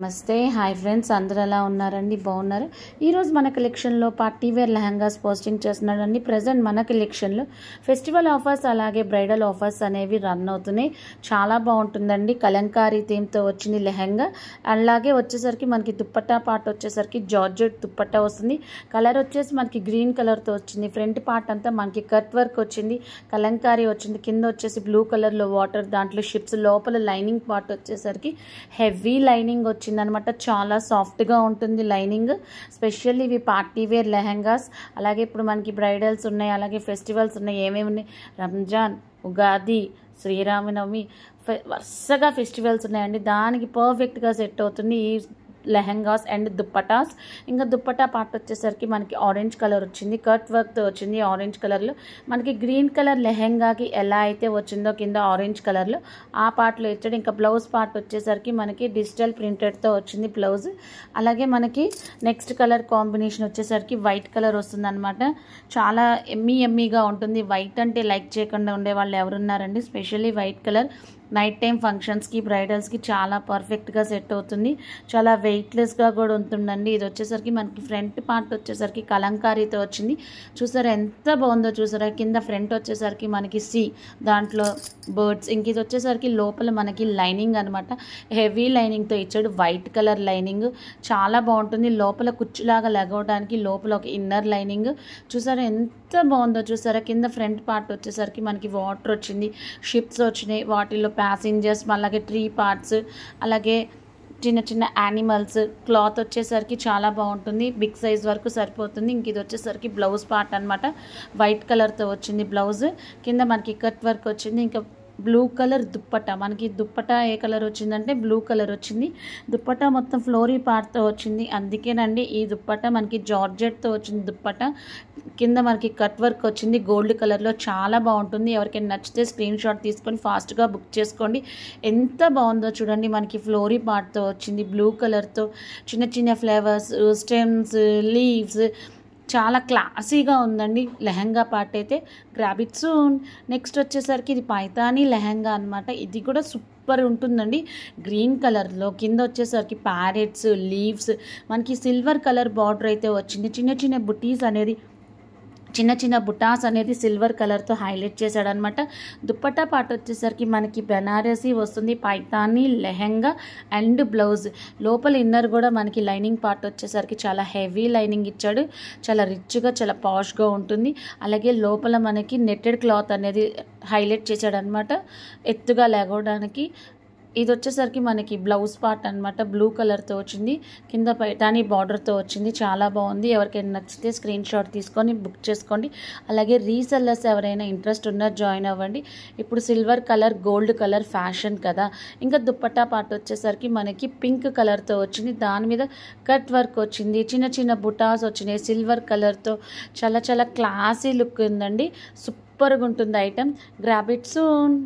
నమస్తే hi friends అందరూ ఎలా ఉన్నారండి బాగున్నారు ఈరోజు మన కలెక్షన్లో పార్టీ వేర్ లెహంగాస్ పోస్టింగ్ చేస్తున్నాడండి ప్రజెంట్ మన కలెక్షన్లో ఫెస్టివల్ ఆఫర్స్ అలాగే బ్రైడల్ ఆఫర్స్ అనేవి రన్ అవుతున్నాయి చాలా బాగుంటుందండి కలంకారీ థీమ్తో వచ్చింది లెహంగా అలాగే వచ్చేసరికి మనకి దుప్పట్టా పార్ట్ వచ్చేసరికి జార్జెట్ దుప్పట్టా వస్తుంది కలర్ వచ్చేసి మనకి గ్రీన్ కలర్తో వచ్చింది ఫ్రంట్ పార్ట్ అంతా మనకి కట్ వర్క్ వచ్చింది కలంకారీ వచ్చింది కింద వచ్చేసి బ్లూ కలర్లో వాటర్ దాంట్లో షిప్స్ లోపల లైనింగ్ పార్ట్ వచ్చేసరికి హెవీ లైనింగ్ వచ్చింది అనమాట చాలా సాఫ్ట్గా ఉంటుంది లైనింగ్ స్పెషల్లీ ఇవి పార్టీ వేర్ లెహంగాస్ అలాగే ఇప్పుడు మనకి బ్రైడల్స్ ఉన్నాయి అలాగే ఫెస్టివల్స్ ఉన్నాయి ఏమేమి ఉన్నాయి రంజాన్ ఉగాది శ్రీరామనవమి వరుసగా ఫెస్టివల్స్ ఉన్నాయండి దానికి పర్ఫెక్ట్గా సెట్ అవుతుంది ఈ లెహంగాస్ అండ్ దుప్పటాస్ ఇంకా దుప్పటా పార్ట్ వచ్చేసరికి మనకి ఆరెంజ్ కలర్ వచ్చింది కట్ వర్క్తో వచ్చింది ఆరెంజ్ కలర్లో మనకి గ్రీన్ కలర్ లెహంగాకి ఎలా అయితే వచ్చిందో కింద ఆరెంజ్ కలర్లో ఆ పార్ట్లో ఇచ్చాడు ఇంకా బ్లౌజ్ పార్ట్ వచ్చేసరికి మనకి డిజిటల్ ప్రింటెడ్తో వచ్చింది బ్లౌజ్ అలాగే మనకి నెక్స్ట్ కలర్ కాంబినేషన్ వచ్చేసరికి వైట్ కలర్ వస్తుంది అనమాట చాలా ఎమ్మీగా ఉంటుంది వైట్ అంటే లైక్ చేయకుండా ఉండే వాళ్ళు ఎవరున్నారండి specially white colour night time ఫంక్షన్స్కి బ్రైడల్స్కి చాలా పర్ఫెక్ట్గా సెట్ అవుతుంది చాలా వెయిట్లెస్గా కూడా ఉంటుందండి ఇది వచ్చేసరికి మనకి ఫ్రంట్ పార్ట్ వచ్చేసరికి కలంకారీతో వచ్చింది చూసారా ఎంత బాగుందో చూసారా కింద ఫ్రంట్ వచ్చేసరికి మనకి దాంట్లో బర్డ్స్ ఇంక ఇది వచ్చేసరికి లోపల మనకి లైనింగ్ అనమాట హెవీ లైనింగ్తో ఇచ్చాడు వైట్ కలర్ లైనింగ్ చాలా బాగుంటుంది లోపల కుచ్చులాగా లెగవడానికి లోపల ఒక ఇన్నర్ లైనింగ్ చూసారా ఎంత బాగుందో చూసారా కింద ఫ్రంట్ పార్ట్ వచ్చేసరికి మనకి వాటర్ వచ్చింది షిప్స్ వచ్చినాయి వాటిల్లో ప్యాసింజర్స్ అలాగే ట్రీ పార్ట్స్ అలాగే చిన్న చిన్న యానిమల్స్ క్లాత్ వచ్చేసరికి చాలా బాగుంటుంది బిగ్ సైజ్ వరకు సరిపోతుంది ఇంక ఇది వచ్చేసరికి బ్లౌజ్ పార్ట్ అనమాట వైట్ కలర్తో వచ్చింది బ్లౌజ్ కింద మనకి కట్ వర్క్ వచ్చింది ఇంకా బ్లూ కలర్ దుప్పట్టా మనకి దుప్పట్టా ఏ కలర్ వచ్చిందంటే బ్లూ కలర్ వచ్చింది దుప్పట్టా మొత్తం ఫ్లోరీ పార్ట్తో వచ్చింది అందుకేనండి ఈ దుప్పట్టా మనకి జార్జెట్తో వచ్చింది దుప్పట్టా కింద మనకి కట్ వర్క్ వచ్చింది గోల్డ్ కలర్లో చాలా బాగుంటుంది ఎవరికైనా నచ్చితే స్క్రీన్ షాట్ తీసుకొని ఫాస్ట్గా బుక్ చేసుకోండి ఎంత బాగుందో చూడండి మనకి ఫ్లోరీ పార్ట్తో వచ్చింది బ్లూ కలర్తో చిన్న చిన్న ఫ్లేవర్స్ స్టెమ్స్ లీవ్స్ చాలా క్లాసీగా ఉందండి లెహంగా పార్ట్ అయితే గ్రాబ్ ఇట్ సూన్ నెక్స్ట్ వచ్చేసరికి ఇది పైతానీ లెహంగా అనమాట ఇది కూడా సూపర్ ఉంటుందండి గ్రీన్ కలర్లో కింద వచ్చేసరికి ప్యారెట్స్ లీవ్స్ మనకి సిల్వర్ కలర్ బార్డర్ అయితే వచ్చింది చిన్న చిన్న బుటీస్ అనేది చిన్న చిన్న బుటాస్ అనేది సిల్వర్ కలర్తో హైలైట్ చేశాడనమాట దుప్పట్టా పార్ట్ వచ్చేసరికి మనకి బెనారసీ వస్తుంది పైతానీ లెహంగా అండ్ బ్లౌజ్ లోపల ఇన్నర్ కూడా మనకి లైనింగ్ పార్ట్ వచ్చేసరికి చాలా హెవీ లైనింగ్ ఇచ్చాడు చాలా రిచ్గా చాలా పాష్గా ఉంటుంది అలాగే లోపల మనకి నెట్టెడ్ క్లాత్ అనేది హైలైట్ చేశాడనమాట ఎత్తుగా లేగడానికి ఇది వచ్చేసరికి మనకి బ్లౌజ్ పార్ట్ అనమాట బ్లూ కలర్తో వచ్చింది కింద పైతానీ బార్డర్తో వచ్చింది చాలా బాగుంది ఎవరికైనా నచ్చితే స్క్రీన్ షాట్ తీసుకొని బుక్ చేసుకోండి అలాగే రీసెల్లర్స్ ఎవరైనా ఇంట్రెస్ట్ ఉన్నా జాయిన్ అవ్వండి ఇప్పుడు silver colour gold colour fashion కదా ఇంకా దుప్పట్టా పార్ట్ వచ్చేసరికి మనకి పింక్ కలర్తో వచ్చింది దాని మీద కట్ వర్క్ వచ్చింది చిన్న చిన్న బుటాస్ వచ్చినాయి సిల్వర్ కలర్తో చాలా చాలా క్లాసీ లుక్ ఉందండి సూపర్గా ఉంటుంది ఐటమ్ గ్రాబ్ ఇట్ సూన్